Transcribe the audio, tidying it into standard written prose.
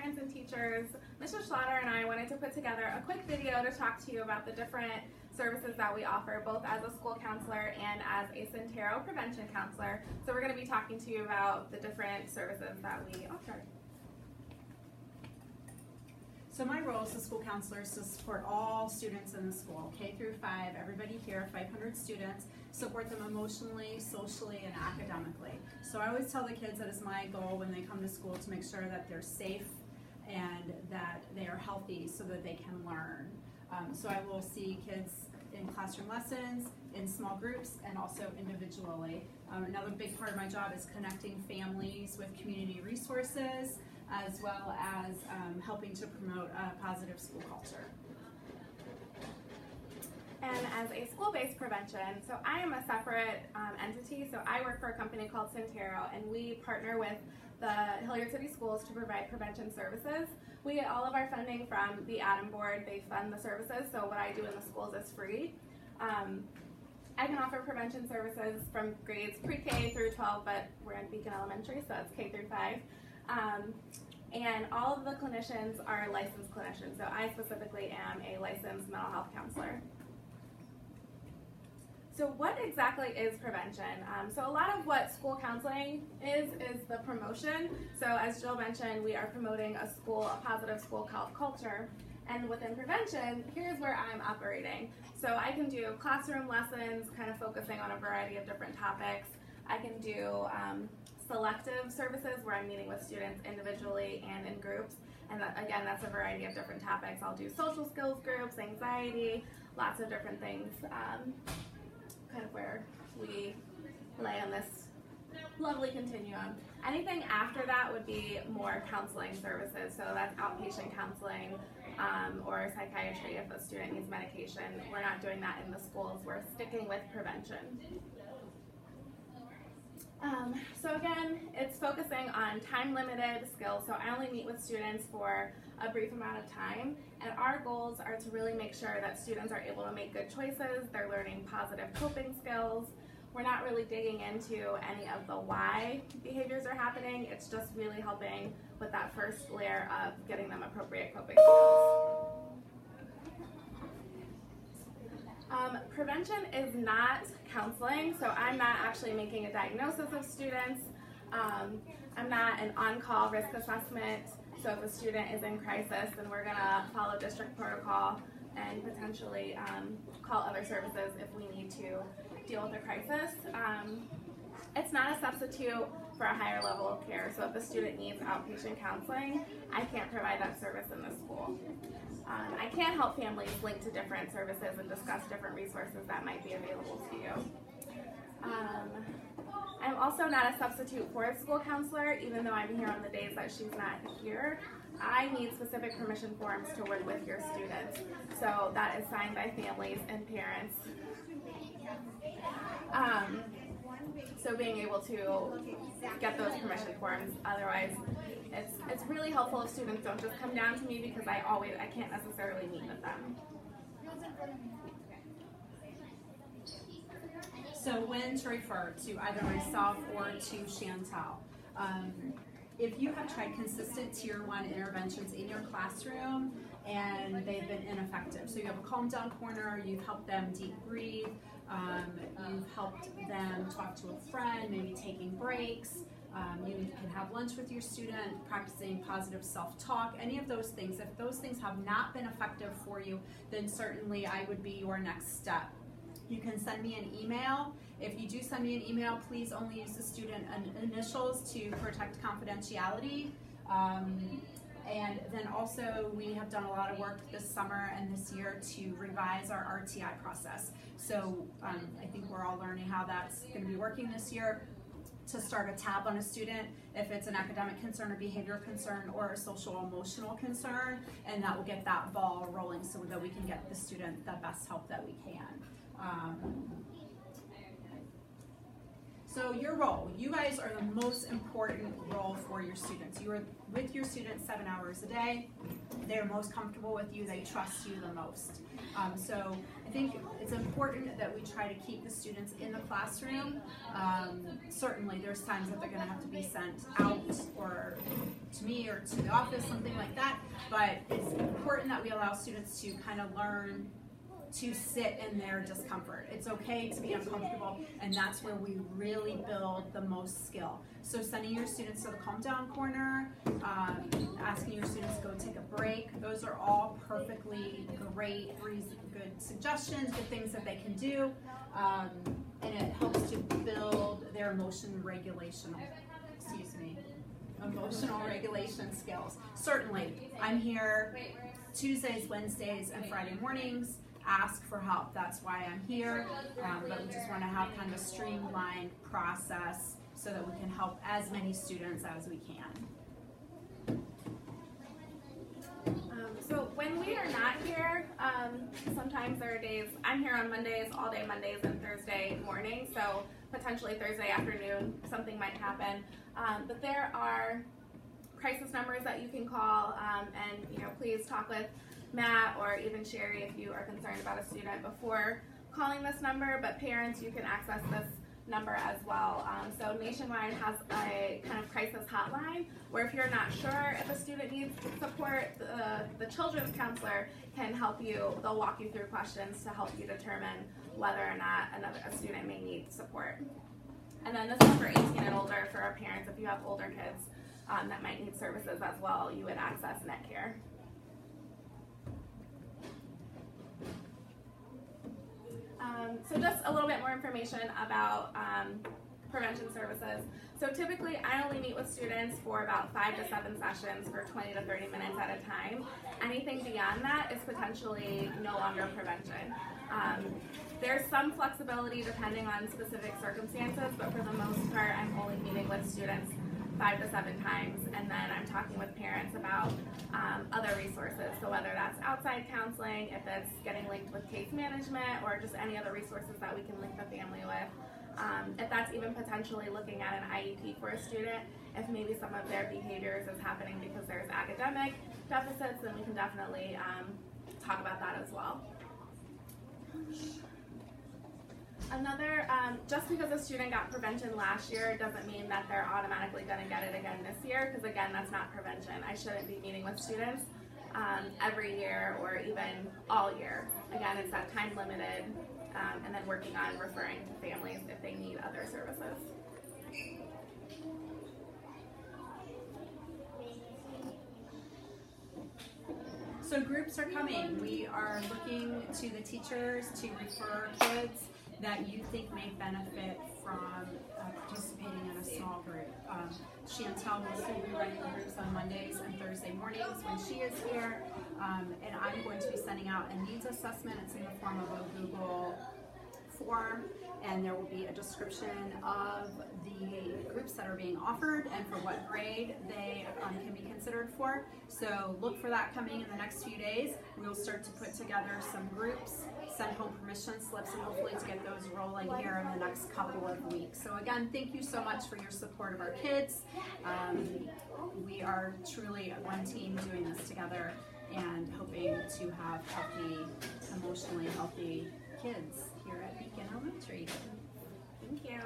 parents and teachers, Mrs. Schlatter and I wanted to put together a quick video to talk to you about the different services that we offer, both as a school counselor and as a Centero prevention counselor. So we're going to be talking to you about the different services that we offer. So my role as a school counselor is to support all students in the school, K through 5, everybody here, 500 students, support them emotionally, socially, and academically. So I always tell the kids that it's my goal when they come to school to make sure that they're safe and that they are healthy so that they can learn. So I will see kids in classroom lessons, in small groups, and also individually. Another big part of my job is connecting families with community resources, as well as helping to promote a positive school culture. And as a school-based prevention, so I am a separate entity, so I work for a company called Centero, and we partner with the Hilliard City Schools to provide prevention services. We get all of our funding from the Adam Board. They fund the services, so what I do in the schools is free. I can offer prevention services from grades pre-K through 12, but we're in Beacon Elementary, so it's K through 5. And all of the clinicians are licensed clinicians, so I specifically am a licensed mental health counselor. So what exactly is prevention? So a lot of what school counseling is the promotion. So as Jill mentioned, we are promoting a positive school culture. And within prevention, here's where I'm operating. So I can do classroom lessons, kind of focusing on a variety of different topics. I can do selective services where I'm meeting with students individually and in groups. And again, that's a variety of different topics. I'll do social skills groups, anxiety, lots of different things. Kind of where we lay on this lovely continuum. Anything after that would be more counseling services, so that's outpatient counseling or psychiatry if a student needs medication. We're not doing that in the schools, we're sticking with prevention. So again, it's focusing on time-limited skills, so I only meet with students for a brief amount of time, and our goals are to really make sure that students are able to make good choices, they're learning positive coping skills. We're not really digging into any of the why behaviors are happening, it's just really helping with that first layer of getting them appropriate coping skills. Prevention is not counseling, so I'm not actually making a diagnosis of students. I'm not an on-call risk assessment, so if a student is in crisis, then we're going to follow district protocol and potentially call other services if we need to deal with a crisis. It's not a substitute for a higher level of care, so if a student needs outpatient counseling, I can't provide that service in the school. I can help families link to different services and discuss different resources that might be available to you. I'm also not a substitute for a school counselor, even though I'm here on the days that she's not here. I need specific permission forms to work with your students, so that is signed by families and parents. So being able to get those permission forms, otherwise it's really helpful if students don't just come down to me because I can't necessarily meet with them. So when to refer to either myself or to Chantel. If you have tried consistent Tier 1 interventions in your classroom and they've been ineffective, so you have a calm down corner, you've helped them deep breathe, you've helped them talk to a friend, maybe taking breaks, you can have lunch with your student, practicing positive self-talk, any of those things. If those things have not been effective for you, then certainly I would be your next step. You can send me an email. If you do send me an email, please only use the student initials to protect confidentiality. And then also we have done a lot of work this summer and this year to revise our RTI process. So I think we're all learning how that's going to be working this year, to start a tab on a student if it's an academic concern or behavior concern or a social emotional concern, and that will get that ball rolling so that we can get the student the best help that we can. So your role, you guys are the most important role for your students. You are with your students 7 hours a day. They're most comfortable with you. They trust you the most. So I think it's important that we try to keep the students in the classroom. Certainly there's times that they're going to have to be sent out or to to me or to the office, something like that. But it's important that we allow students to kind of learn to sit in their discomfort. It's okay to be uncomfortable, and that's where we really build the most skill. So sending your students to the calm down corner, asking your students to go take a break, those are all perfectly great, good suggestions, good things that they can do, and it helps to build their emotional regulation skills. Certainly, I'm here Tuesdays, Wednesdays, and Friday mornings. Ask for help. That's why I'm here. But we just want to have kind of a streamlined process so that we can help as many students as we can. So when we are not here, sometimes there are days, I'm here on Mondays, all day Mondays and Thursday morning, so potentially Thursday afternoon something might happen. But there are crisis numbers that you can call, and please talk with Matt or even Sherry if you are concerned about a student before calling this number, but parents, you can access this number as well. So Nationwide has a kind of crisis hotline where if you're not sure if a student needs support, the children's counselor can help you. They'll walk you through questions to help you determine whether or not a student may need support. And then this is for 18 and older for our parents. If you have older kids that might need services as well, you would access NetCare. So just a little bit more information about prevention services. So typically I only meet with students for about 5 to 7 sessions for 20 to 30 minutes at a time. Anything beyond that is potentially no longer prevention. There's some flexibility depending on specific circumstances, but for the most part I'm only meeting with students 5 to 7 times, and then I'm talking with parents about other resources. So whether that's outside counseling, if it's getting linked with case management, or just any other resources that we can link the family with. If that's even potentially looking at an IEP for a student, if maybe some of their behaviors is happening because there's academic deficits, then we can definitely talk about that as well. Another, just because a student got prevention last year doesn't mean that they're automatically going to get it again this year, because again, that's not prevention. I shouldn't be meeting with students every year or even all year. Again, it's that time limited, and then working on referring to families if they need other services. So groups are coming. We are looking to the teachers to refer kids that you think may benefit from participating in a small group. Chantel will still be running the groups on Mondays and Thursday mornings when she is here, and I'm going to be sending out a needs assessment. It's in the form of a Google form, and there will be a description of the groups that are being offered and for what grade they can be considered for. So look for that coming in the next few days. We'll start to put together some groups, send home permission slips, and hopefully to get those rolling here in the next couple of weeks. So again, thank you so much for your support of our kids. We are truly one team doing this together and hoping to have healthy, emotionally healthy kids here at BCN Elementary. Thank you.